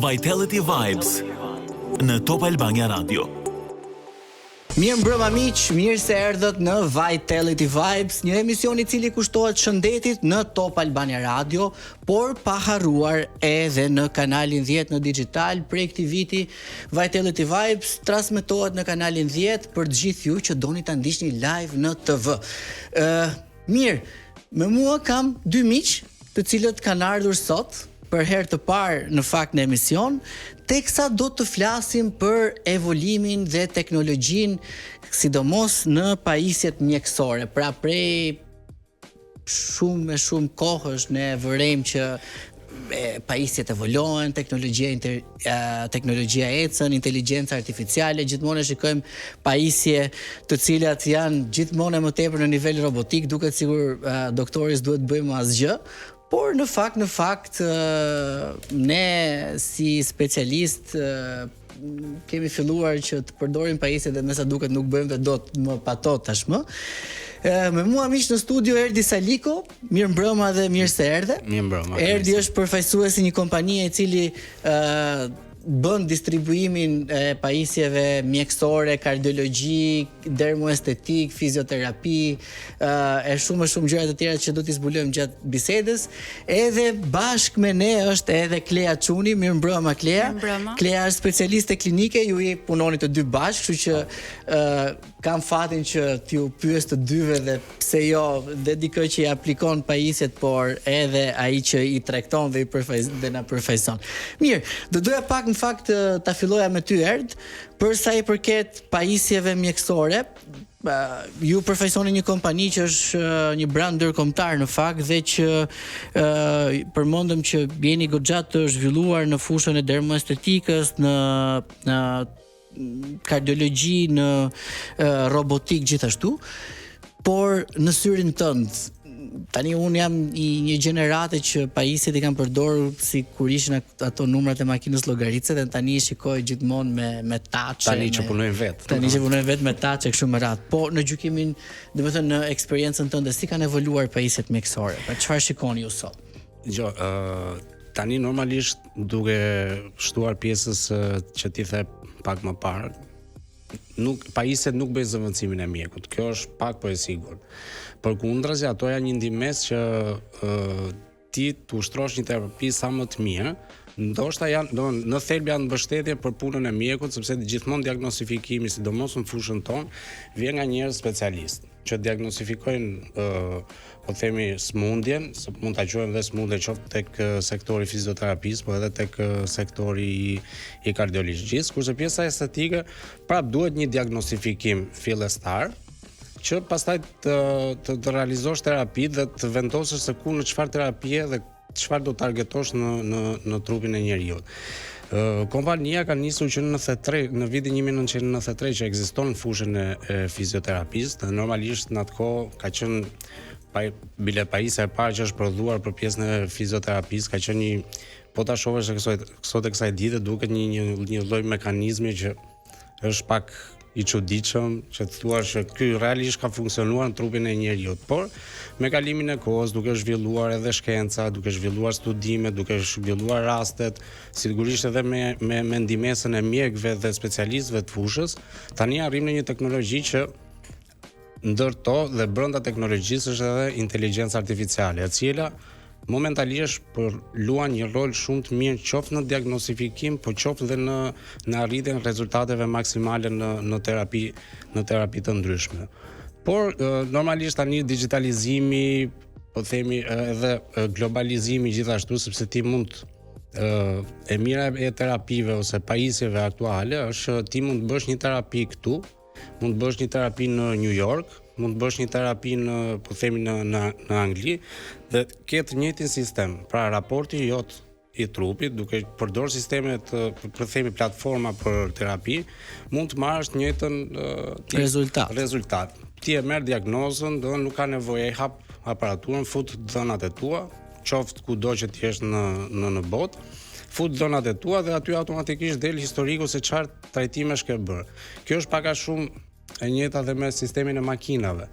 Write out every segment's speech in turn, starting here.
Vitality Vibes në Top Albania Radio. Mirë mbrëma miq, mirë se erdhët në Vitality Vibes, një emision I cili kushtohet shëndetit në Top Albania Radio, por pa harruar edhe në kanalin 10 në digital. Prej këtij viti Vitality Vibes transmetohet në kanalin 10 për të gjithë ju që doni ta ndiqni live në TV. Mirë, me mua kam dy miq, të cilët kanë ardhur sot për herë të parë në fakt në emision, teksa do të flasim për evolimin dhe teknologjinë, sidomos në pajisjet mjekësore. Pra prej shumë kohësh ne vërejmë që pajisjet evoluohen, teknologjia ecën, inteligjenca artificiale, gjithmonë e shikojmë pajisje të cilat janë gjithmonë më tepër në nivel robotik, duket sikur doktoris duhet bëjmë asgjë. Por në fakt ne si specialist kemi filluar që të përdorim pajisjet dhe me sa duket nuk bëjmë dhe dot më pato tashmë. Me mua miq në studio Erdi Saliko, mirë mbrëma dhe mirë se erdhe. Mirë mbrëma. Erdi është përfaqësues I një kompanie E cili bën distribuimin e pajisjeve mjekësore, kardiologji, dermoestetik, fizioterapi, e shumë gjëra të tjera që do t'i zbulojmë gjatë bisedës. Edhe bashkë me ne është edhe Klea Çuni, mirë mbrëma Klea. Klea është specialiste klinike, ju I punoni të dy bashkë, kështu që kam fatin që t'ju pyes të dyve dhe pse jo, dhe dikë që I aplikon pajisjet, por edhe ai që I tregton dhe dhe na përfaqëson. Mirë, do doja pak në fakt ta filloja me ty Erd, për sa I përket pajisjeve mjekësore. Ju përfaqësoni një kompani që është një brand ndërkombëtar në fakt dhe që përmendëm që jeni goxha të zhvilluar në fushën e dermoestetikës, në kardiologji, në robotik gjithashtu, por në syrin tënd, tani unë jam I një gjenerate që pajisjet I kanë përdorur si kur ishin ato numrat e makinës llogaritse dhe tani I shikoj gjithmonë me touch. Tani që punojnë vetë. Tani që punojnë vetë me touch e kështu me radhë. Po në gjykimin, domethënë në eksperiencën tënde si kanë evoluar pajisjet mjekësore? Pra çfarë shikoni ju sot? Tani normalisht duke shtuar pjesës që ti the pak më parë, pajisjet nuk bëjnë zëvendësimin e mjekut. Kjo është pak po e sigurt. Përkundrazi, ato janë një ndihmës që ti të ushtrosh një terapi sa më të mirë. Ndoshta në thelb janë mbështetje për punën e mjekut, sepse gjithmonë diagnostifikimi, sidomos në fushën tonë, vjen nga njerëz specialistë që diagnostifikojnë po themi smundjen, mund ta quajmë dhe smundje qoftë tek sektori fizioterapisë, po edhe tek sektori I kardiologjisë, kurse pjesa estetike prap duhet një diagnostifikim fillestar që pastaj të realizosh terapi dhe të vendosësh se ku në çfarë terapie dhe çfarë do targetosh në trupin e njeriut. Kompania ka nisur që në vitin 1993 që ekziston fushën e fizioterapisë, dhe normalisht në atë kohë ka qenë bile pajisja e parë që është prodhuar për pjesën e fizioterapisë, ka qenë po ta shohësh sot e kësaj dite duket një lloj mekanizmi që është pak I çuditshëm, që të thuash që ky realisht ka funksionuar në trupin e njeriut, por me kalimin e kohës, duke zhvilluar edhe shkenca, duke zhvilluar studime, duke zhvilluar rastet, sigurisht edhe me ndihmesën e mjekëve dhe specialistëve të fushës, tani arrim në një teknologji që ndërto dhe brenda teknologjisë është edhe inteligjenca artificiale, e cila momentalisht luan një rol shumë të mirë qoftë në diagnostifikim, po qoftë dhe në arritjen e rezultateve maksimale në terapi të ndryshme. Por normalisht tani digitalizimi, po themi edhe globalizimi gjithashtu, sepse ti mund e mira e terapive ose pajisjeve aktuale është ti mund të bësh një terapi këtu, mund të bësh një terapi në New York, mund të bësh një terapi në Angli dhe ketë njëjtin sistem. Pra raporti jot I trupit, duke përdor sistemet për themi platforma për terapi, mund të marrësh njëjtën rezultat. Ti e merr diagnozën, do nuk ka nevojë e hap aparaturën, fut dhënat e tua, qoftë kudo që ti jesh në botë, fut dhënat e tua dhe aty automatikisht del historiku se çfarë trajtimesh ke bër. Kjo është pak a shumë e njëjta dhe me sistemin e makinave,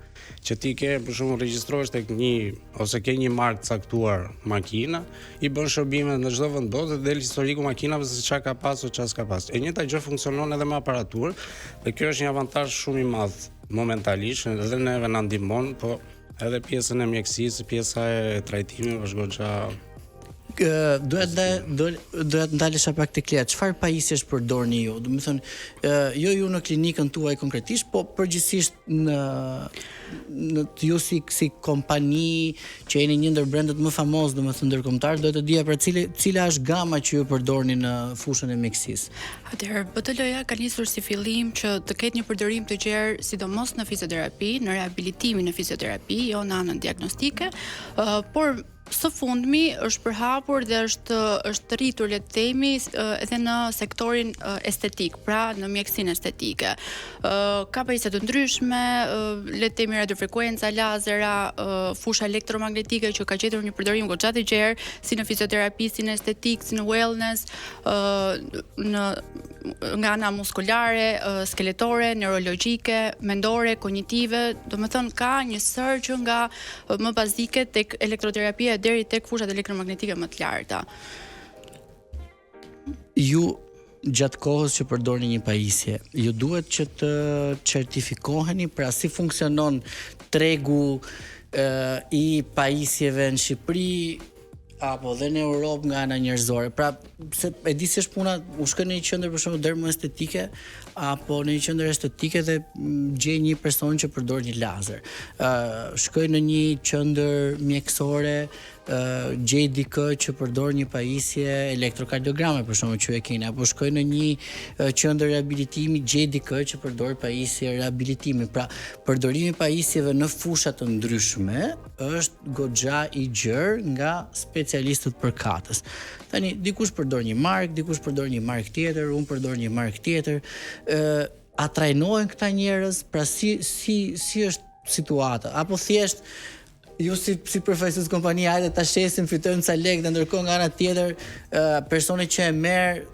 që ti ke për shembull regjistrohesh tek ose ke një markë caktuar makina, i bën shërbime në çdo vend botë dhe del historiku makinave se çka ka pas ose çka s'ka pas. E njëjta gjë funksionon edhe me aparaturë, dhe kjo është një avantazh shumë i madh momentalisht, edhe neve na ndihmon, po edhe pjesën e mjekësisë, pjesa e trajtimit është goxha. Duhet ndalesha pak tek Lea. Çfarë pajisjesh përdorni ju? Do të thënë, jo ju në klinikën tuaj konkretisht, po përgjithsisht në ju si kompani që jeni një ndër brendet më famoz, domethënë ndërkombëtar, do të dija për cila është gama që ju përdorni në fushën e mjekësisë. Atëherë, BTL-ja ka nisur si fillim që të ketë një përdorim të gjerë, sidomos në fizioterapi, në rehabilitimin në fizioterapi, jo në anën diagnostike, por së fundmi është përhapur dhe është rritur, le të themi, edhe në sektorin estetik, pra në mjekësinë estetike. Ka pajisje të ndryshme, le të themi radiofrekuenca, lazera, fusha elektromagnetike që ka gjetur një përdorim goxha të gjerë, si në fizioterapi, si në estetik, si në wellness, nga ana muskulare, skeletore, neurologjike, mendore, kognitive, domethënë ka një sër që nga më bazike tek elektroterapia deri tek fushat elektromagnetike më të larta. Ju gjatë kohës që përdorni një pajisje, ju duhet që të certifikoheni, pra si funksionon tregu i pajisjeve në Shqipëri apo dhe në Europë nga ana njerëzore. Pra, se e di si është puna, u shkoj në një qendër për shembull dermoestetike apo në një qendër estetike dhe gjej një person që përdor një lazer. Shkoj në një qendër mjekësore, gjej dikë që përdor një pajisje elektrokardiograme për shembull që e keni, apo shkoj në një qendër rehabilitimi, gjej dikë që përdor pajisje rehabilitimi. Pra, përdorimi i pajisjeve në fusha të ndryshme është goxha i gjerë nga specialistët përkatës. Tani dikush përdor një markë, dikush përdor një markë tjetër, unë përdor një markë tjetër. A trajnohen këta njerëz? Pra si është situata? Apo thjesht ju si profesionist kompani, hajde ta shesim, fitojmë ca lekë, dhe ndërkohë nga ana tjetër personi që e merr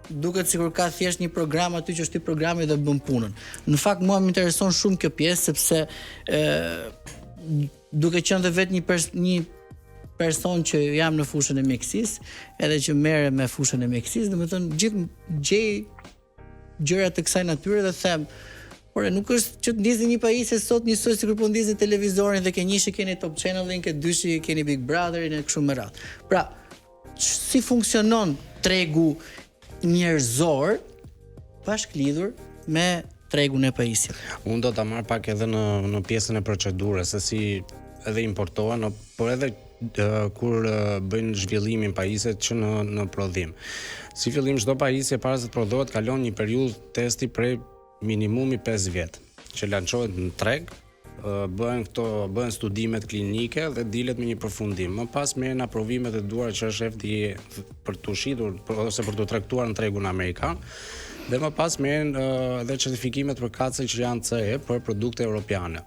duket sikur ka thjesht një program aty që është i programi dhe bën punën. Në fakt mua më intereson shumë kjo pjesë, sepse duke qenë dhe vetë një person që jam në fushën e mjekësisë, edhe që merrem me fushën e mjekësisë, domethënë gjithë gjej gjëra të kësaj natyre dhe them, por nuk është që të ndizni një pajisje sot njësoj sikur po ndizni televizorin dhe ke njëshi keni Top Channelin, ke dyshi keni Big Brotherin e kështu me radhë. Pra, si funksionon tregu njerëzor bashklidhur me tregun e pajisjeve? Unë do ta marr pak edhe në pjesën e procedurës, se si edhe importohen, por edhe kur bëjnë zhvillimin pajisjet që në prodhim. Si fillim çdo pajisje para se të prodhohet kalon një periudhë testi prej minimumi 5 vjet, që lançohet në treg, bëhen studimet klinike dhe dilet me një përfundim. Më pas merren aprovimet e duara që është FDA për të shitur ose për të traktuar në tregun amerikan, dhe më pas merren edhe certifikimet përkatëse që janë CE për produkte europiane.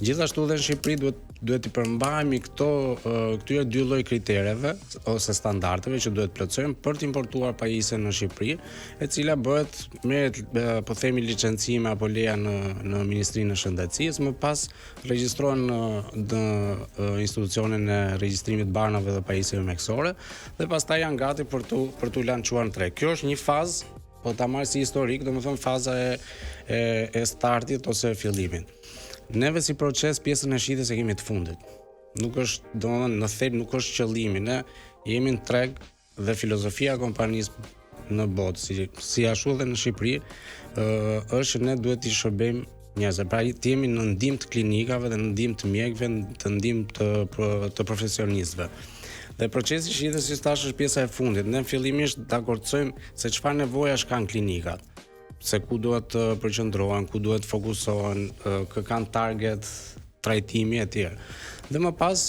Gjithashtu dhe në Shqipëri duhet të përmbahemi këtyre dy lloj kritereve ose standardeve që duhet plotësojmë për të importuar pajisjen në Shqipëri, e cila merret po themi licencime apo leja në Ministrinë e Shëndetësisë, më pas regjistrohen në institucionin e regjistrimit barnave dhe pajisjeve mjekësore, dhe pastaj janë gati për tu lançuar në treg. Kjo është një fazë, po ta marr si historik, domethënë faza e startit ose fillimit. Neve si proces pjesën e shitjes e kemi të fundit. Nuk është, domethënë në thelb nuk është qëllimi, ne jemi në treg dhe filozofia e kompanisë në botë, si ashtu dhe në Shqipëri, është ne duhet të shërbejmë njerëzve. Pra të jemi në ndihmë të klinikave dhe në ndihmë të mjekëve, të ndihmë të profesionistëve. Dhe procesi i shitjes, si thash, është pjesa e fundit. Ne fillimisht dakordësojmë se çfarë nevojash kanë klinikat, se ku duhet të përqendrohen, ku duhet të fokusohen, kë kanë target, trajtimi e tjerë. Dhe më pas,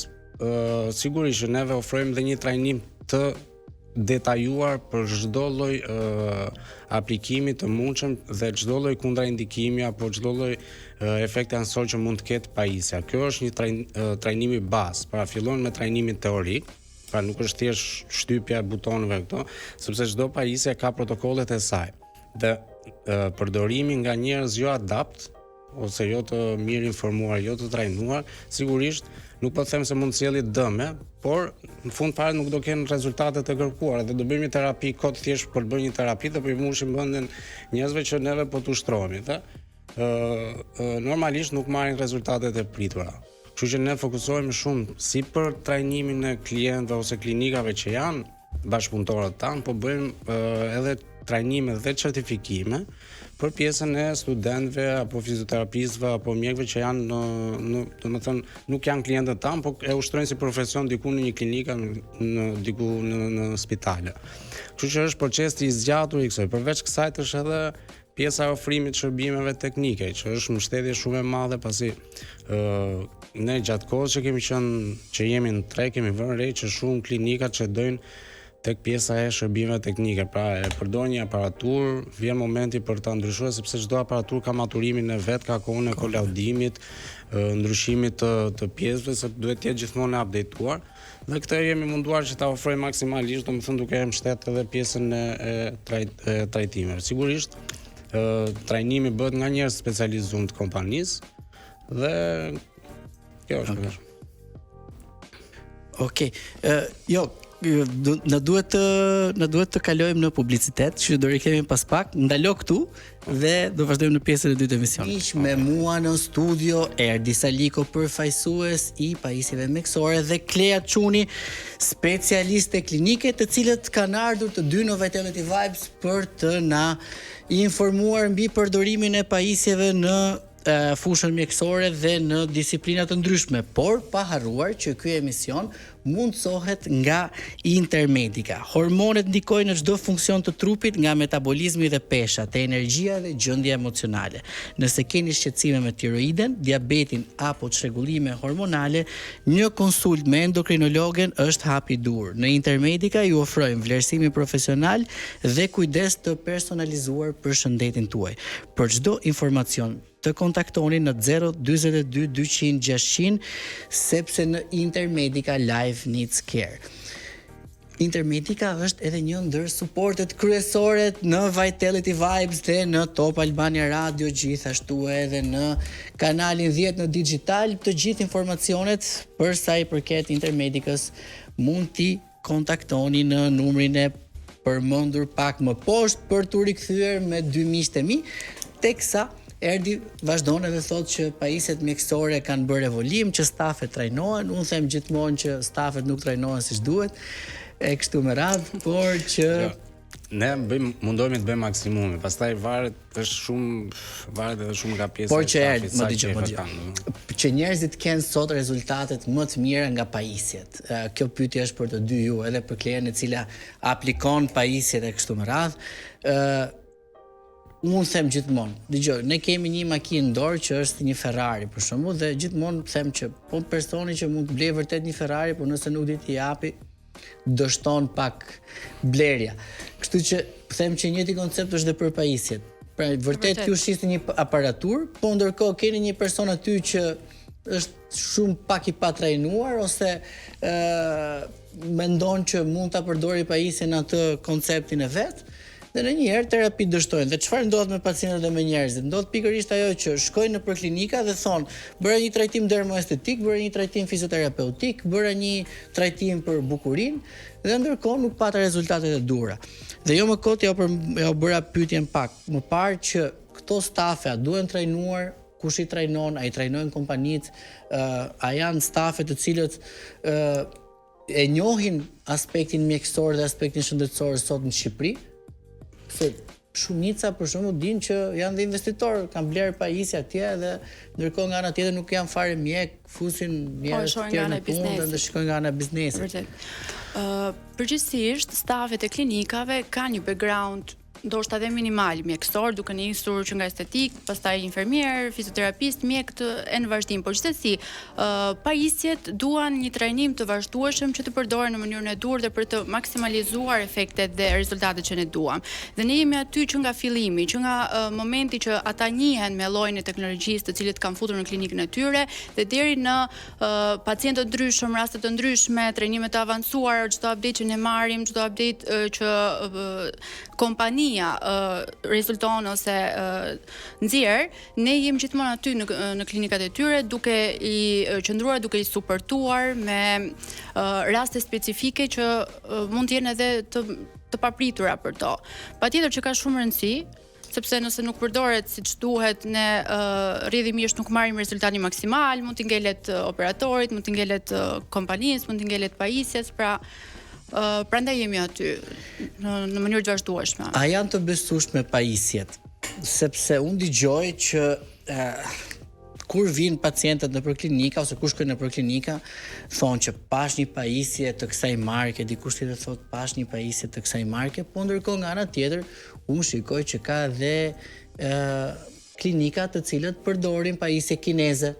sigurisht që neve ofrojmë dhe një trajnim të detajuar për çdo lloj aplikimi të mundshëm dhe çdo lloj kundraindikimi apo çdo lloj efekti ansor që mund të ketë pajisja. Kjo është një trajnimi bazë. Pra fillon me trajnimin teorik, pra nuk është thjesht shtypja e butonëve këto, sepse çdo pajisje ka protokollet e saj. Dhe përdorimi nga njerëz jo adapt ose jo të mirë informuar, jo të trajnuar, sigurisht nuk po them se mund të sjellë dëme, por në fund fare nuk do kenë rezultatet e kërkuara dhe do bëjmë një terapi kot thjesht për të bërë një terapi dhe po i mbushim mendjen njerëzve që neve po të ushtrohemi, normalisht nuk marrin rezultatet e pritura. Kështu që ne fokusohemi shumë si për trajnimin e klientëve ose klinikave që janë bashkëpunëtorët tanë, po bëjmë edhe trajnime dhe certifikime për pjesën e studentëve apo fizioterapistëve apo mjekëve që janë domethënë nuk janë klientët tanë, po e ushtrojnë si profesion diku në një klinikë, diku në spitale. Kështu që është proces i zgjatur i kësaj. Përveç kësaj është edhe pjesa e ofrimit të shërbimeve teknike, që është mbështetje shumë e madhe pasi ne gjatë kohës që jemi në tre, kemi vënë re që shumë klinika çdojnë tek pjesa e shërbimeve teknike, pra e përdor një aparatur, vjen momenti për ta ndryshuar sepse çdo aparatur ka maturimin e vet, ka kohën e kolaudimit, ndryshimit të pjesëve, se duhet të jetë gjithmonë e updateuar. Dhe këtë jemi munduar që ta ofrojmë maksimalisht, domethënë duke mbështetur edhe pjesën e trajtimeve. Sigurisht, trajnimi bëhet nga njerëz specializuar të kompanisë dhe kjo është. Okej. Jo, na duhet të kalojmë në publicitet, që do rikthehemi pas pak, ndalo këtu dhe do vazhdojmë në pjesën e dytë të emisionit. Ish me mua në studio Erdi Saliko, përfaqësues i pajisjeve mjekësore, dhe Klea Çuni, specialiste klinike, të cilët kanë ardhur të dy në Vitality Vibes për të na informuar mbi përdorimin e pajisjeve në fushën mjekësore dhe në disiplina të ndryshme, por pa harruar që ky emision mundsohet nga Intermedica. Hormonet ndikojnë në çdo funksion të trupit, nga metabolizmi dhe pesha, te energjia dhe gjendja emocionale. Nëse keni shqetësime me tiroiden, diabetin apo çrregullime hormonale, një konsult me endokrinologen është hap i dur. Në Intermedica ju ofrojmë vlerësimin profesional dhe kujdes të personalizuar për shëndetin tuaj. Për çdo informacion të kontaktoni në 042 200 600, sepse në Intermedica Life Needs Care. Intermedica është edhe një ndër suportet kryesore në Vitality Vibes dhe në Top Albania Radio, gjithashtu edhe në kanalin 10 në digital. Të gjithë informacionet për sa i përket Intermedicës mund t'i kontaktoni në numrin e përmendur pak më poshtë për t'u rikthyer me dy miqtë e mi, teksa Erdi vazhdon edhe thotë që pajisjet mjekësore kanë bërë evolim, që stafet trajnohen. Unë them gjithmonë që stafet nuk trajnohen siç duhet, e kështu me radhë, por që ne mundohemi të bëjmë maksimumin. Pastaj varet edhe shumë nga pjesa por që Erdi, më dëgjoj. Që njerëzit kanë sot rezultatet më të mira nga pajisjet. Kjo pyetje është për të dy ju, edhe për klientën e cila aplikon pajisjet e kështu me radhë. Unë them gjithmonë, dëgjoj, ne kemi një makinë në dorë që është një Ferrari për shembull, dhe gjithmonë them që po personi që mund të blejë vërtet një Ferrari, por nëse nuk di t'i japi, dështon pak blerja. Kështu që them që njëjti koncept është edhe për pajisjet. Pra vërtet ju shisni një aparatur, po ndërkohë keni një person aty që është shumë pak i patrajnuar ose mendon që mund ta përdori pajisjen atë konceptin e vet. Dhe në njëherë terapi dështojnë. Dhe çfarë ndodh me pacientët dhe me njerëzit? Ndodh pikërisht ajo që shkojnë në klinika dhe thonë, bëra një trajtim dermoestetik, bëra një trajtim fizioterapeutik, bëra një trajtim për bukurinë, dhe ndërkohë nuk pata rezultatet e dura. Dhe jo më kot ja bëra pyetjen pak më parë që këto stafe duhen trajnuar, kush i trajnon, a i trajnojnë kompanitë, a janë stafe të cilët e njohin aspektin mjekësor dhe aspektin shëndetësor sot në Shqipëri? Se shumica për shembull dinë që janë dhe investitorë, kanë blerë pajisje atje dhe ndërkohë nga ana tjetër nuk janë fare mjek, fusin njerëz të tjerë në punë dhe shkojnë nga ana e biznesit. Vërtet. Përgjithsisht stafet e klinikave kanë një background ndoshta edhe minimal mjekësor, duke nisur që nga estetik, pastaj infermier, fizioterapist, mjek në vazhdim. Por gjithsesi, pajisjet duan një trajnim të vazhdueshëm që të përdoren në mënyrën e dur dhe për të maksimalizuar efektet dhe rezultatet që ne duam. Dhe ne jemi aty që nga fillimi, që nga momenti që ata njihen me llojin e teknologjisë të cilët kanë futur në klinikën e tyre dhe deri në pacientë të ndryshëm, raste të ndryshme, trajnime të avancuara, çdo update që ne marrim, çdo update që kompania kompania rezulton ose nxjerr, ne jemi gjithmonë aty në klinikat e tyre duke i qëndruar, duke i suportuar me raste specifike që mund të jenë edhe të papritura për to. Patjetër që ka shumë rëndësi, sepse nëse nuk përdoret siç duhet, ne rrjedhimisht nuk marrim rezultatin maksimal, mund t'i ngelet operatorit, mund t'i ngelet kompanisë, mund t'i ngelet pajisjes, prandaj jemi aty në mënyrë të vazhdueshme. A janë të besueshme pajisjet? Sepse unë dëgjoj që kur vinë pacientët nëpër klinika ose kur shkojnë nëpër klinika, thonë që pash një pajisje të kësaj marke, dikush tjetër thotë pash një pajisje të kësaj marke, po ndërkohë nga ana tjetër unë shikoj që ka dhe klinika të cilët përdorin pajisje kineze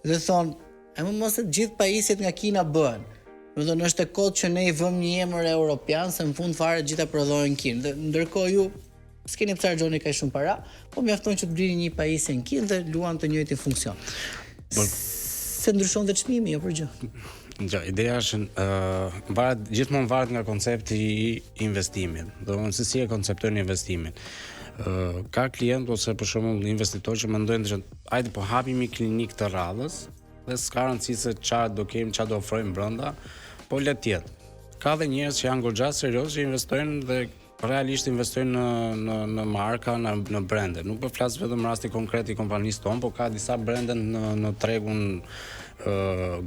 dhe thonë, mos e gjithë pajisjet nga Kina bëhen. Do të thonë është e kohë që ne i vëmë një emër europian, se në fund fare gjitha prodhohen në Kinë. Dhe ndërkohë ju s'keni pse harxhoni kaq shumë para, po mjafton që të blini një pajisje në Kinë dhe luan të njëjtin funksion. Se ndryshon dhe çmimi, jo për gjë. Ideja është gjithmonë varet nga koncepti i investimit. Do të thonë se si e konceptojnë investimin. Ka klient ose për shembull investitorë që mendojnë se hajde po hapim një klinikë të radhës dhe s'ka rëndësi se çfarë do kemi, çfarë do ofrojmë brenda, po le të jetë. Ka dhe njerëz që janë goxha serioz që investojnë dhe realisht investojnë në marka, në brende. Nuk po flas vetëm rasti konkret i kompanisë tonë, po ka disa brende në tregun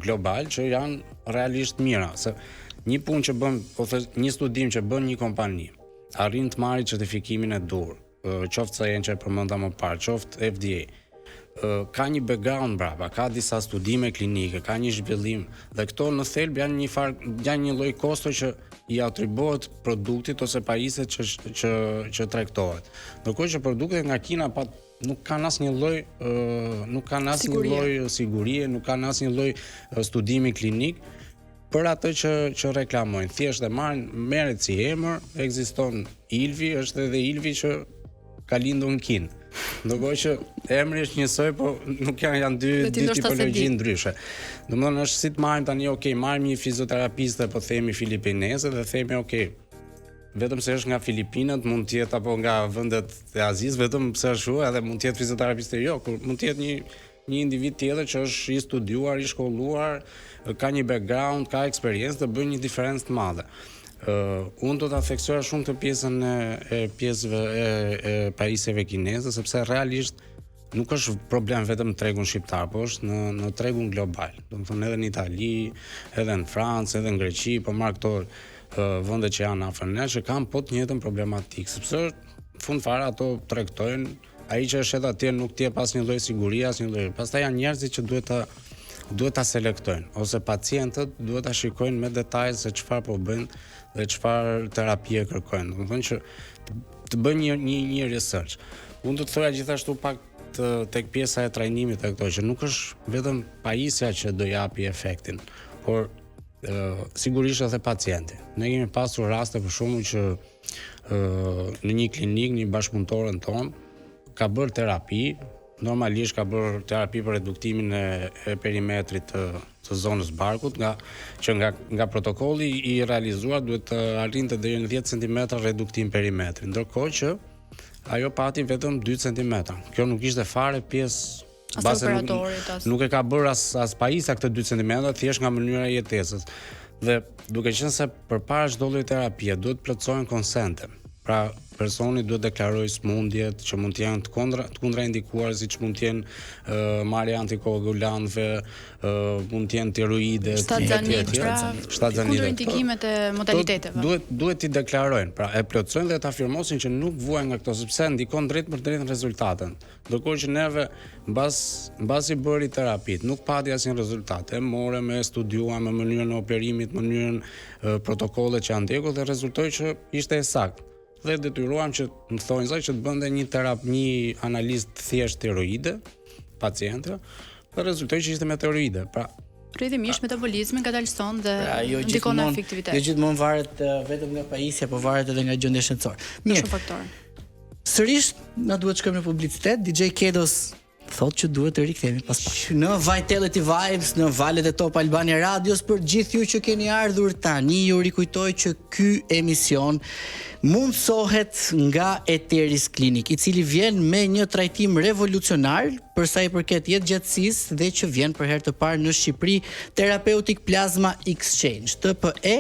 global që janë realisht mira. Se një punë që bën, ose një studim që bën një kompani, arrin të marrë certifikimin e dur, qoftë CE që e përmenda më parë, qoftë FDA, ka një background brapa, ka disa studime klinike, ka një zhvillim dhe këto në thelb janë një lloj kosto që i atribuohet produktit ose pajisjet që tregtohet. Ndërkohë që produktet nga Kina nuk kanë asnjë lloj sigurie, nuk kanë asnjë lloj studimi klinik për atë që reklamojnë. Thjesht e merret si emër, ekziston Ilvi, është edhe Ilvi që ka lindur në Kinë. Ndërkohë që emri është njësoj, po nuk janë dy tipologji ndryshe. Domethënë është si të marrim tani, marrim një fizioterapiste, po themi filipineze dhe themi vetëm se është nga Filipinat, mund të jetë apo nga vendet e Azisë, vetëm pse është edhe mund të jetë fizioterapiste mund të jetë një individ tjetër që është i studiuar, i shkolluar, ka një background, ka eksperiencë dhe bën një diferencë të madhe. Unë do ta theksoja shumë të pjesën e pjesëve e pajisjeve kineze, sepse realisht nuk është problem vetëm në tregun shqiptar, po është në tregun global. Do të thonë edhe në Itali, edhe në Francë, edhe në Greqi, po marr këto vende që janë afër nesh që kanë po të njëjtën problematikë, sepse në fund fare ato tregtojnë ai që është atje nuk të jep asnjë lloj sigurie, asnjë lloj. Pastaj janë njerëzit që duhet ta selektojnë, ose pacientët duhet ta shikojnë me detaj se çfarë po bëjnë dhe çfarë terapie kërkojnë. Do të thonë që të bëjnë një research. Unë do të thoya gjithashtu pak tek pjesa e trajnimit e këto që nuk është vetëm pajisja që do japi efektin, por sigurisht edhe pacienti. Ne kemi pasur raste për shkakun që në një klinik, një bashkëpunëtorën tonë ka bërë terapi, normalisht ka bërë terapi për reduktimin e perimetrit të zonës barkut, nga protokolli i realizuar duhet të arrinte deri në 10 cm reduktim perimetri, ndërkohë që ajo pati vetëm 2 cm. Kjo nuk ishte fare pjesë nuk e ka bërë as pajisja këtë 2 cm, thjesht nga mënyra e jetesës. Dhe duke qenë se përpara çdo lloj terapie duhet plotësohen konsente. Pra personi duhet deklaroj smundjet që mund të jenë të kontraindikuar, siç mund të jenë marrja antikoagulantëve, mund të jenë tiroide, kundërindikimet e modaliteteve. Duhet t'i deklarojnë, pra e plotësojnë dhe ta afirmosin që nuk vuajnë nga këto, sepse ndikon drejt për drejt në rezultatin. Ndërkohë që neve mbasi bëri terapit, nuk pati asnjë rezultat. E morëm, e studiuam me mënyrën e operimit, mënyrën protokollet që janë ndjekur dhe rezultoi që ishte saktë. Dhe detyruam që më thonë që të bënte një analizë të thjeshtë tiroide pacientëve, dhe rezultoi që ishte me tiroide. Pra rrjedhimisht metabolizmi ngadalson dhe ndikon në efektivitet. Jo gjithmonë varet vetëm nga pajisja, por varet edhe nga gjendja shëndetësore. Mirë. Shumë faktorë. Sërish na duhet të shkojmë në publicitet. DJ Kedos thotë që duhet të rikthehemi pas në Vitality Vibes, në valët e Top Albania Radios. Për gjithë ju që keni ardhur tani, ju rikujtoj që ky emision mundsohet nga Eteris Clinic, i cili vjen me një trajtim revolucionar për sa i përket jetëgjatësisë dhe që vjen për herë të parë në Shqipëri, Therapeutic Plasma Exchange, TPE,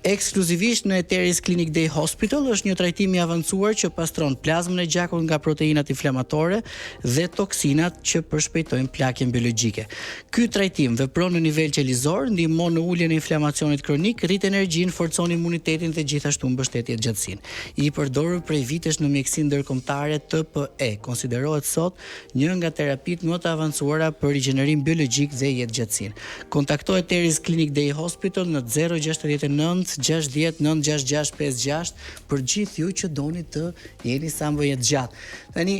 ekskluzivisht në Eteris Clinic Day Hospital. Është një trajtim i avancuar që pastron plazmën e gjakut nga proteinat inflamatore dhe toksinat që përshpejtojnë plagjen biologjike. Ky trajtim vepron në nivel qelizor, ndihmon në uljen e inflamacionit kronik, rrit energjinë, forcon imunitetin dhe gjithashtu mbështet jetëgjatësinë. I përdorur prej vitesh në mjekësinë ndërkombëtare, TPE konsiderohet sot një nga terapitë më të avancuara për rigjenerim biologjik dhe jetëgjatësinë. Kontaktoj Eteris Clinic Day Hospital në 069 60 966 56 për gjithë ju që doni të jeni sa më jetë gjatë. Tani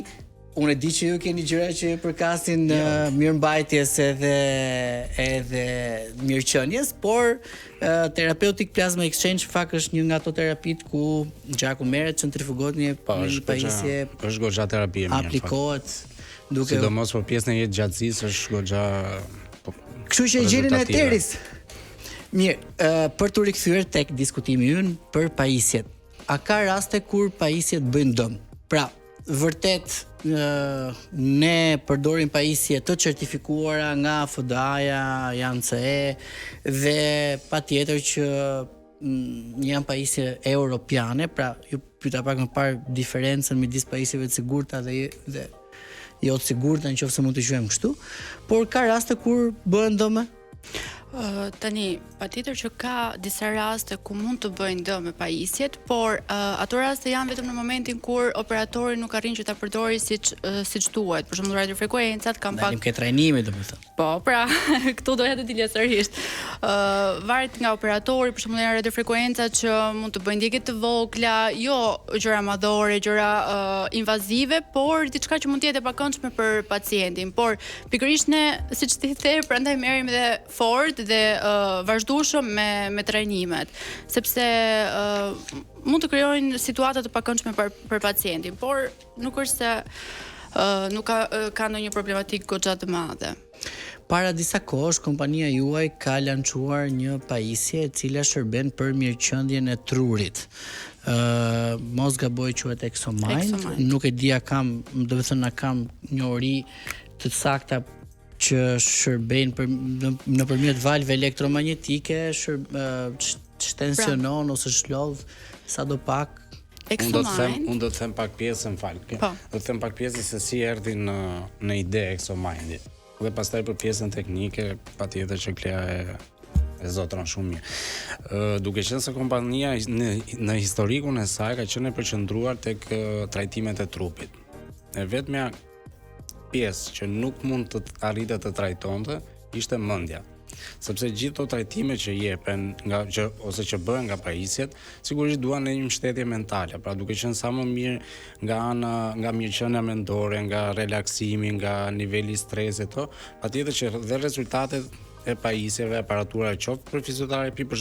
unë e di që ju keni gjëra që përkasin mirëmbajtjes edhe mirëqenies, por Therapeutic Plasma Exchange fakt është një nga ato terapitë ku gjaku merret, centrifugohet në një pajisje, është goxha terapi e mirë. Aplikohet duke sidomos për pjesën e jetëgjatësisë është goxha. Kështu që e gjeni në Eteris. Mirë, për të rikthyer tek diskutimi ynë për pajisjet. A ka raste kur pajisjet bëjnë dëm? Pra, vërtet ne përdorim pajisje të certifikuara nga FDA-ja, janë CE dhe patjetër që janë pajisje europiane, pra ju pyeta pak më parë diferencën midis pajisjeve të sigurta dhe jo të sigurta, nëse mund të quajmë kështu, por ka raste kur bëhen dëm? Tani, patjetër që ka disa raste ku mund të bëjnë dëm me pajisjet, por ato raste janë vetëm në momentin kur operatori nuk arrin që ta përdori siç duhet. Për shembull, radiofrekuencat kanë pak. Dalim ke trajnime, domethënë. Po, pra, këtu doja të dilja sërish. Varet nga operatori, për shembull, janë radiofrekuenca që mund të bëjnë ndjekje të vogla, jo gjëra madhore, gjëra invazive, por diçka që mund të jetë e pakëndshme për pacientin. Por pikërisht ne, siç ti the, prandaj merrem dhe fort dhe vazhdueshëm me trajnimet, sepse mund të krijojnë situata të pakëndshme për pacientin, por nuk është se nuk ka ndonjë problematikë goxha të madhe. Para disa kohësh kompania juaj ka lançuar një pajisje e cila shërben për mirëqendjen e trurit. Mos gaboj quhet ExoMind. Nuk e dia, kam, do të thënë, kam një ori të sakta që shërbejnë nëpërmjet valve elektromagnetike, shtensionon ose shlodh sadopak. Unë do të them pak pjesën, do të them pak pjesën se si erdhi në ide ExoMind. Dhe pastaj për pjesën teknike, patjetër që Klea e zotron shumë mirë. Duke qenë se kompania në historikun e saj ka qenë e përqendruar tek trajtimet e trupit. E vetmja pjesë që nuk mund të arritet të trajtonte ishte mendja. Sepse gjithë ato trajtime që jepen ose që bëhen nga pajisjet, sigurisht duan një mbështetje mentale, pra duke qenë sa më mirë nga mirëqenia mendore, nga relaksimi, nga niveli i stresit, patjetër që dhe rezultatet e pajisjeve, aparatura e qoftë për fizioterapi, për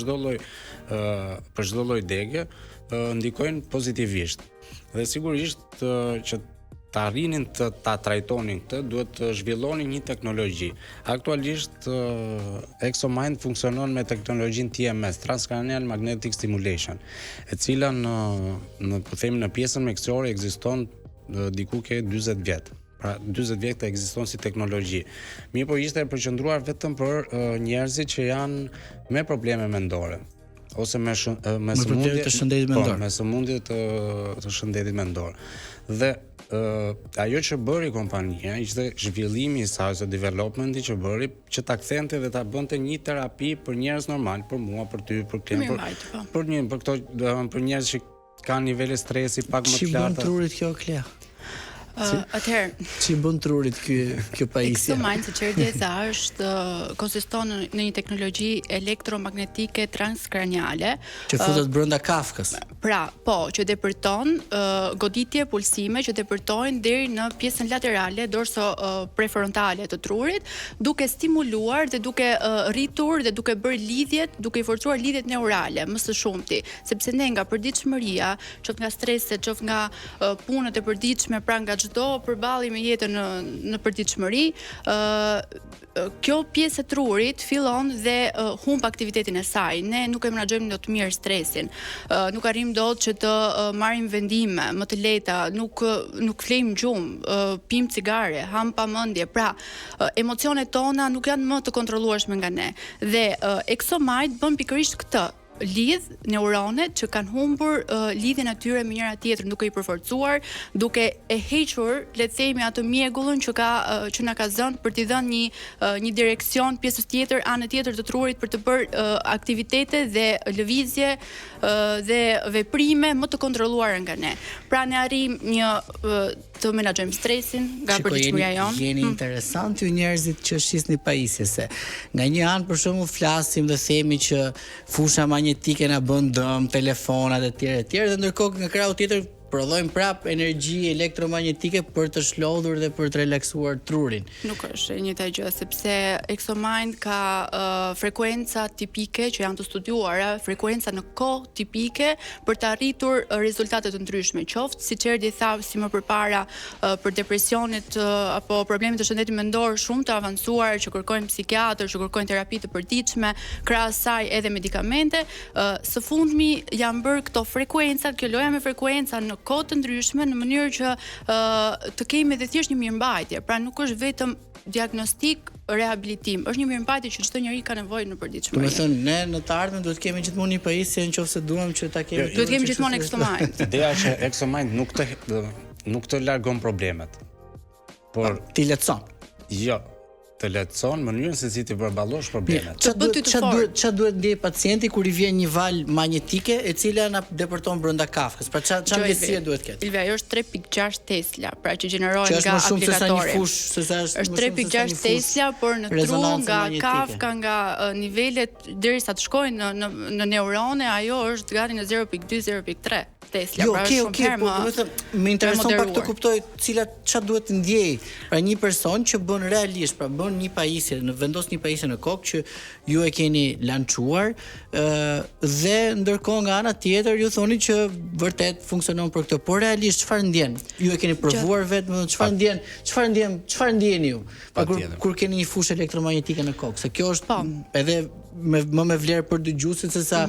çdo lloj degë, ndikojnë pozitivisht. Dhe sigurisht që ta arrinin ta trajtonin këtë, duhet të zhvillonin një teknologji. Aktualisht ExoMind funksionon me teknologjinë TMS, Transcranial Magnetic Stimulation, e cila në pjesën mjekësore ekziston diku ke 40 vjet. Pra 40 vjet ekziston si teknologji. Mirë, po ishte e përqendruar vetëm për njerëzit që janë me probleme mendore ose me sëmundje të shëndetit mendor. Me sëmundje të shëndetit mendor. Dhe ajo që bëri kompania ishte zhvillimi i saj, ose developmenti që bëri, që ta kthente dhe ta bënte një terapi për njerëz normal, për mua, për ty, për klient, për njerëz që kanë nivele stresi pak më të larta. Si bën trurit kjo, Klea? Atëherë, si bën trurit kjo pajisje? ExoMind, siç erdhi është konsiston në një teknologji elektromagnetike transkraniale që futet brenda kafkës. Pra, po, që depërton goditje pulsime që depërtojnë deri në pjesën laterale dorso prefrontale të trurit, duke stimuluar dhe duke rritur dhe duke bërë lidhjet, duke i forcuar lidhjet neurale më së shumti, sepse ne nga përditshmëria, qoftë nga stresi, qoftë nga punët e përditshme, pra nga çdo çdo përballje me jetën në përditshmëri, kjo pjesë e trurit fillon dhe humb aktivitetin e saj. Ne nuk e menaxhojmë dot mirë stresin. Nuk arrim dot që të marrim vendime më të lehta, nuk flejmë gjumë, pim cigare, ham pamendje. Pra, emocionet tona nuk janë më të kontrollueshme nga ne. Dhe Exomite bën pikërisht këtë. Lidh neuronet që kanë humbur lidhjen e tyre me njëra tjetrën, duke i përforcuar, duke e hequr, le të themi, atë mjegullin që na ka zënë për t'i dhënë një direksion pjesës tjetër, anën tjetër të trurit për të bërë aktivitete dhe lëvizje dhe veprime më të kontrolluara nga ne. Pra ne arrim të menaxhojmë stresin nga përditshmëria jonë. Jeni interesant ju njerëzit që shisni pajisje, se nga një anë për shembull flasim dhe themi që fusha magnetike na bën dëm, telefonat e tjerë, dhe ndërkohë nga krau tjetër prodhojmë prap energji elektromagnetike për të shlodhur dhe për të relaksuar trurin. Nuk është e njëjta gjë, sepse Exomind ka frekuenca tipike që janë të studiuara, frekuenca në kohë tipike për të arritur rezultate të ndryshme. Qoftë, siç erdhi tha si më përpara, për depresionet apo problemet të shëndetit mendor shumë të avancuar që kërkojnë psikiatër, që kërkojnë terapi të përditshme, krahas saj edhe medikamente, së fundmi janë bërë këto frekuenca, kjo loja me frekuenca në kohë të ndryshme në mënyrë që të kemi edhe thjesht një mirëmbajtje. Pra nuk është vetëm diagnostik, rehabilitim, është një mirëmbajtje që çdo njeri ka nevojë në përditshmëri. Do të thënë, ne në të ardhmen duhet kemi gjithmonë një pajisje nëse duam që ta kemi. Duhet kemi gjithmonë Exomind. Ideja është që Exomind nuk të largon problemet. Por ti lehtëson. Jo, të lehtëson mënyrën se si ti përballosh problemet. Ç'a duhet ndjej pacienti kur i vjen një val magnetike e cila na depërton brenda kafkës? Pra ç'a ndjesie duhet ketë? Ilve, ajo është 3.6 Tesla, pra që gjenerohet nga aplikatori. Është 3.6 Tesla, por në tru, nga kafka, nga nivelet derisa të shkojnë në neurone, ajo është gati në 0.2-0.3 Tesla. Jo, pra më intereson pak të kuptoj ç'a duhet të ndjej. Pra një person që bën realisht, pra bën një pajisje, vendos një pajisje në kokë që ju e keni lançuar, dhe ndërkohë nga ana tjetër ju thoni që vërtet funksionon për këtë, por realisht çfarë ndjen? Ju e keni provuar vetëm, çfarë ndjeni ju? Kur keni një fushë elektromagnetike në kokë, se kjo është edhe më me vlerë për dëgjuesit se sa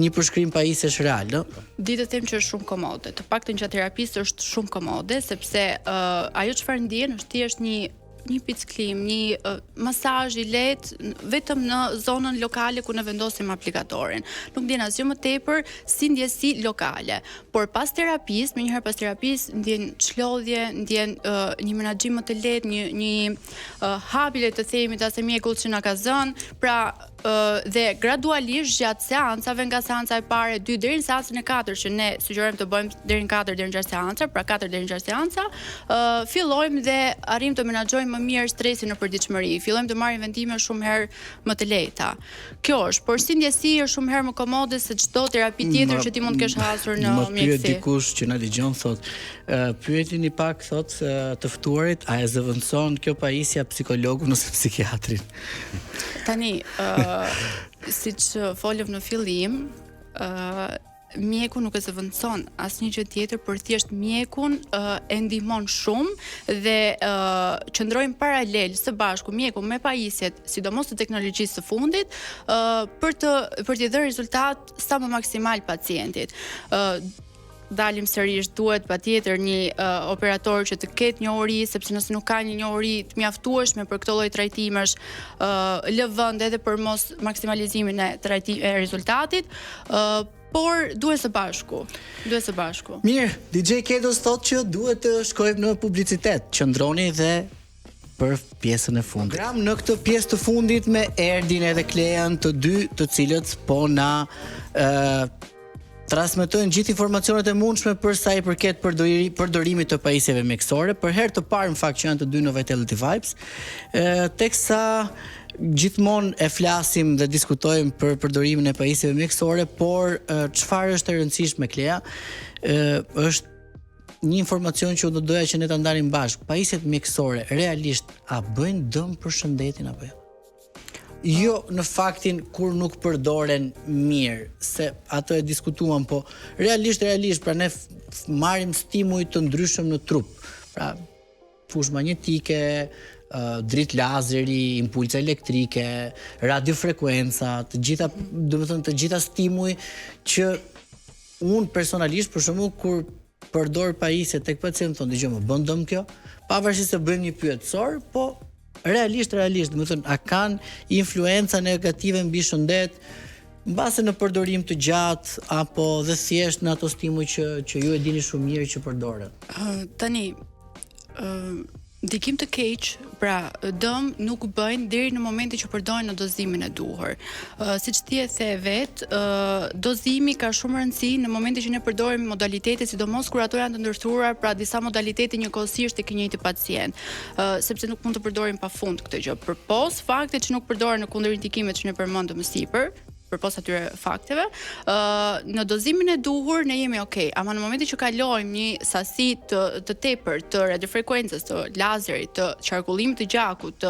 një përshkrim pajisjesh real, ëh. Di të them që është shumë komode. Të paktën gjatë terapisë është shumë komode, sepse ajo çfarë ndjen është thjesht një picklim, një masazh i lehtë vetëm në zonën lokale ku ne vendosim aplikatorin. Nuk ndjen asgjë më tepër si ndjesi lokale. Por pas terapisë, menjëherë pas terapisë ndjen çlodhje, ndjen një menaxhim më të lehtë, një hapje të themi të asaj mjekullit që na ka zënë. Pra dhe gradualisht gjatë seancave, nga seanca e parë, 2 deri në seancën e 4 që ne sugjerojmë të bëjmë deri në 4 deri në 6 seanca, pra 4 deri në 6 seanca, fillojmë dhe arrim të menaxhojmë më mirë stresin në përditshmëri. Fillojmë të marrim vendime shumë herë më të lehta. Kjo është, por si ndjesi është shumë herë më komode se çdo terapi tjetër që ti mund të kesh hasur në mjeksi. Më pyet dikush që na dëgjon thotë, pyetini pak thotë të ftuarit, a e zëvendëson kjo pajisja psikologun ose psikiatrin? Tani, siç folëm në fillim, mjeku nuk e zëvendëson asnjë gjë tjetër, por thjesht mjekun e ndihmon shumë dhe qëndrojmë paralel së bashku mjeku me pajisjet, sidomos të teknologjisë së fundit, për t'i dhënë rezultat sa më maksimal pacientit. Dalim sërish, duhet patjetër një operator që të ketë njohuri, sepse nëse nuk ka një njohuri të mjaftueshme për këtë lloj trajtimesh, lë vend edhe për mos maksimalizimin e rezultatit, por duhet së bashku. Mirë, DJ Kedos thotë që duhet të shkojmë në publicitet. Qëndroni dhe për pjesën e fundit. Program në këtë pjesë të fundit me Erdin edhe Klean, të dy të cilët po na transmetojnë gjithë informacionet e mundshme për sa i përket përdorimit të pajisjeve mjekësore, për herë të parë në fakt që janë të dy në Vitality Vibes, teksa gjithmonë e flasim dhe diskutojmë për përdorimin e pajisjeve mjekësore, por çfarë është e rëndësishme, Klea, është një informacion që do doja që ne ta ndalim bashkë. Pajisjet mjekësore realisht a bëjnë dëm për shëndetin apo jo? Jo në faktin kur nuk përdoren mirë, se ato e diskutuam, po realisht, pra ne marrim stimuj të ndryshëm në trup. Pra, fushë magnetike, dritë lazeri, impulse elektrike, radiofrekuenca, të gjitha stimuj që unë personalisht për shembull kur përdor pajisje tek pacientë thonë dëgjoj më bën dëm kjo, pavarësisht se bëjmë një pyetësor, po realisht, a kanë influenca negative mbi shëndet mbase në përdorim të gjatë apo dhe thjesht në ato stimuj që ju e dini shumë mirë që përdoren. Tani ndikim të keq, pra dëm nuk bëjnë deri në momentin që përdoren në dozimin e duhur. Siç ti e the vet, dozimi ka shumë rëndësi në momentin që ne përdorim modalitete, sidomos kur ato janë të ndërthuara, pra disa modalitete njëkohësisht tek i njëjti pacient, sepse nuk mund të përdorim pafund këtë gjë. Përpos faktit që nuk përdoren në kundër indikimet që ne përmendëm më sipër, përpos atyre fakteve, në dozimin e duhur ne jemi okay, ama në momentin që kalojmë një sasi të tepër të radiofrekuencës, të lazerit, të qarkullimit të gjakut,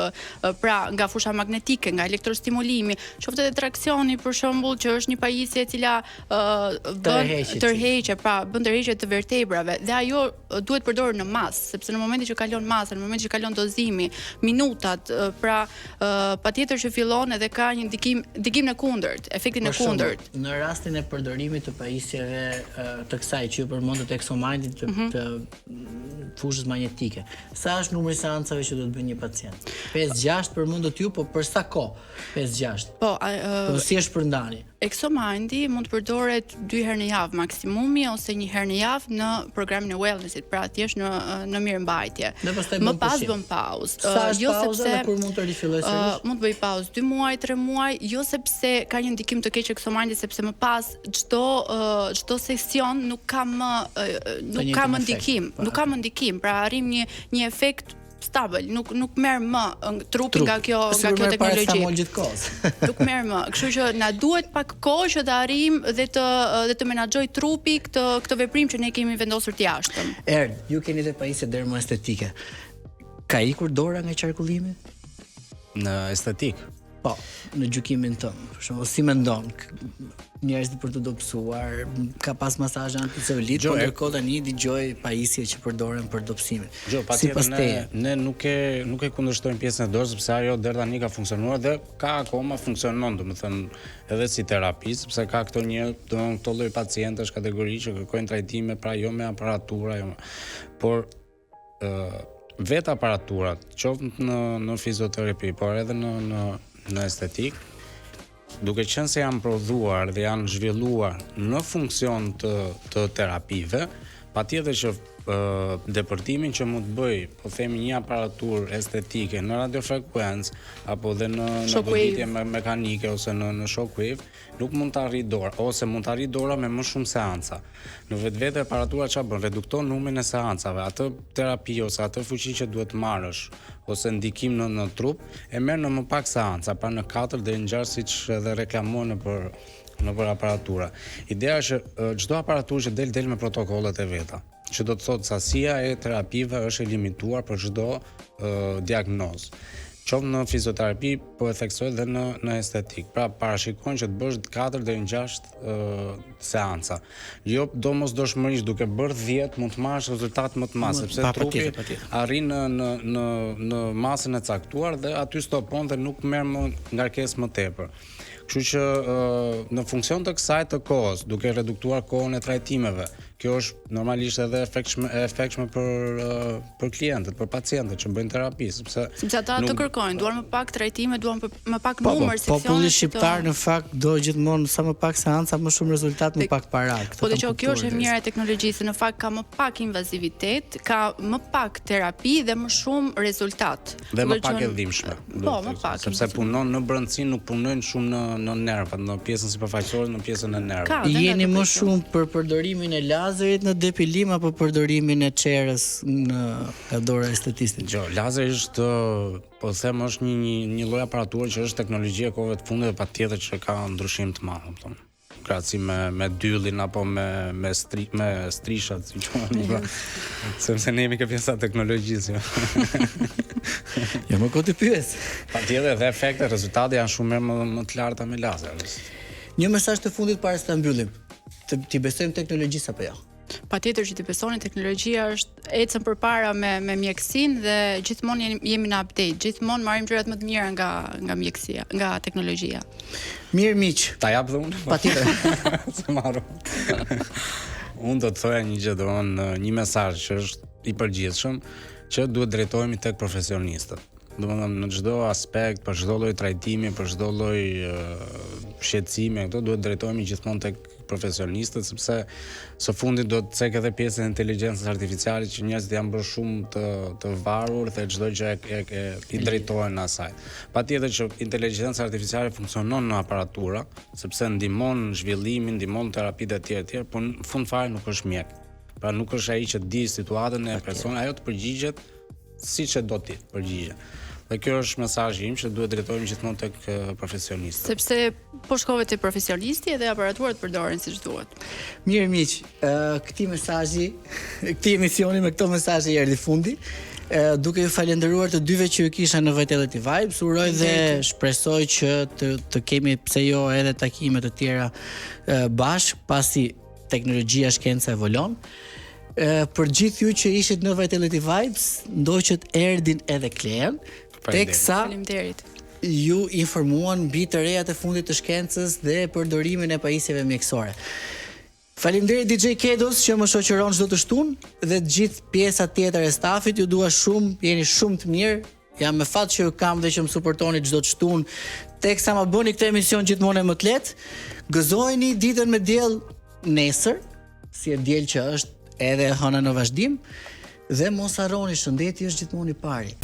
pra nga fusha magnetike, nga elektrostimulimi, qoftë edhe traksioni për shembull, që është një pajisje e cila bën tërheqje, pra bën tërheqje të vertebrave, dhe ajo duhet përdorur në masë, sepse në momentin që kalon masa, në momentin që kalon dozimi, minutat, pra patjetër që fillon edhe ka një ndikim në kundërt, efektin e kundërt. Në rastin e përdorimit të pajisjeve të kësaj që ju përmendët Exomind të fushës magnetike, sa është numri i seancave që do të bëjë një pacient? 5-6 përmendët ju, po për sa kohë? 5-6. Po si është përndani? Exomindi mund të përdoret 2 herë në javë maksimumi ose 1 herë në javë në programin e wellnessit, pra thjesht në mirëmbajtje. Më pas bën pauzë. Sa është pauza dhe kur mund të rifilloj sërish? Mund të bëj pauzë 2 muaj, 3 muaj, jo sepse ka një ndikim të keq Exomindi, sepse më pas çdo sesion nuk ka më ndikim, pra arrim një efekt stabil, nuk merr më trupi nga kjo teknologji. Nuk merr më. Kështu që na duhet pak kohë që të arrim dhe të menaxhoj trupi këtë veprim që ne kemi vendosur të jashtëm. Ju keni dhe pajisje dermoestetike. Ka ikur dora nga qarkullimi? Në estetik? Po, në gjykimin tënd. Për shembull, si mendon njerëzit për të dobësuar, ka pas masazhe anticelulit, por ndërkohë tani dëgjoj pajisje që përdoren për dobësimin. Sipas teje, ne nuk e kundërshtojmë pjesën e dorës, sepse ajo deri tani ka funksionuar dhe ka akoma funksionon, domethënë edhe si terapi, sepse ka këto lloj pacientësh kategori që kërkojnë trajtime, pra jo me aparatura, por vetë aparaturat, qoftë në fizioterapi, por edhe në estetik, duke qenë se janë prodhuar dhe janë zhvilluar në funksion të terapive, patjetër që depërtimin që mund të bëj, po themi një aparaturë estetike në radiofrekuencë apo dhe në goditje mekanike ose në shockwave, nuk mund të arrijë dora, ose mund të arrijë dora me më shumë seanca. Në vetvete aparatura çfarë bën? Redukton numrin e seancave. Atë terapi ose atë fuqi që duhet marrësh ose ndikim në trup, e merr në më pak seanca, pra në 4 deri në 6 siç edhe reklamohen nëpër aparatura. Ideja është që çdo aparaturë që del me protokollet e veta, që do të thotë sasia e terapive është e limituar për çdo diagnozë. Qoftë në fizioterapi, po e theksoj dhe në estetik. Pra parashikojnë që të bësh 4 deri në 6 seanca. Jo domosdoshmërisht duke bërë 10 mund të marrësh rezultat më të madh, sepse trupi arrin në masën e caktuar dhe aty stopon dhe nuk merr më ngarkesë më tepër. Kështu që në funksion të kësaj të kohës, duke reduktuar kohën e trajtimeve, kjo është normalisht edhe efektshme për klientët, për pacientët që bëjnë terapi, sepse ata të kërkojnë, duan më pak trajtime, duan më pak numër seksione. Populli shqiptar në fakt do gjithmonë sa më pak seanca, më shumë rezultat, më pak para. Po dëgjoj, kjo është e mira e teknologjisë, në fakt ka më pak invazivitet, ka më pak terapi dhe më shumë rezultat. Dhe më pak e dhimbshme. Po, më pak. Sepse punon në brendësi, nuk punojnë shumë në nervat, në pjesën sipërfaqësore, në pjesën e nervave. Jeni më shumë për përdorimin e lazerit në depilim apo përdorimin e çerës në dora estetistit? Jo, lazeri është, po them, është një lloj aparature që është teknologji e kohëve të fundit dhe patjetër që ka ndryshim të madh, domethënë. Krahasi me dyllin apo me strishat, si quhen. Sepse ne jemi ke pjesa e teknologjisë. Jo, më kohë të pyes. Patjetër dhe efektet, rezultatet janë shumë më të larta me lazer. Një mesazh të fundit para se ta mbyllim. Ti besojmë teknologjisë apo jo? Patjetër që të besoni, teknologjia është ecën përpara me mjekësinë dhe gjithmonë jemi në update, gjithmonë marrim gjërat më të mira nga mjekësia, nga teknologjia. Mirë miq. Ta jap dhe unë? Patjetër. Se marrë. Unë do të thoja një gjë, domthonë një mesazh që është i përgjithshëm, që duhet drejtohemi tek profesionistët. Domethënë në çdo aspekt, për çdo lloj trajtimi, për çdo lloj shqetësimi, këto duhet drejtohemi gjithmonë tek profesionistët, sepse së fundit do të cek edhe pjesën e inteligjencës artificiale që njerëzit janë bërë shumë të varur dhe çdo gjë i drejtohen asaj. Patjetër që inteligjenca artificiale funksionon në aparatura, sepse ndihmon zhvillimin, ndihmon terapitë e tjera, por në fund fare nuk është mjek. Pra nuk është ai që di situatën e personit, ajo të përgjigjet siç e do ti përgjigje. Dhe kjo është mesazhi im që duhet drejtohemi gjithmonë tek profesionistët. Sepse po shkove te profesionisti edhe aparaturat përdoren siç duhet. Mirë miq, këtij mesazhi, këtij emisioni me këto mesazhe erdhi fundi. Duke ju falendëruar të dyve që ju kisha në Vitality Vibes, uroj dhe shpresoj që të kemi pse jo edhe takime të tjera bashkë pasi teknologjia, shkenca evolon. Për gjithë ju që ishit në Vitality Vibes, ndoqët erdhin edhe Klean, teksa Faleminderit. ju informuan mbi të rejat e fundit të shkencës dhe përdorimin e pajisjeve mjekësore. Faleminderit DJ Kedos që më shoqëron çdo të shtunë dhe të gjithë pjesa tjetër e stafit, ju dua shumë, jeni shumë të mirë. Jam me fat që ju kam dhe që më suportoni çdo të shtunë. Teksa ma bëni këtë emision gjithmonë më të lehtë. Gëzojeni ditën me diell nesër, si e diell që është edhe hëna në vazhdim, dhe mos harroni, shëndeti është gjithmonë i pari.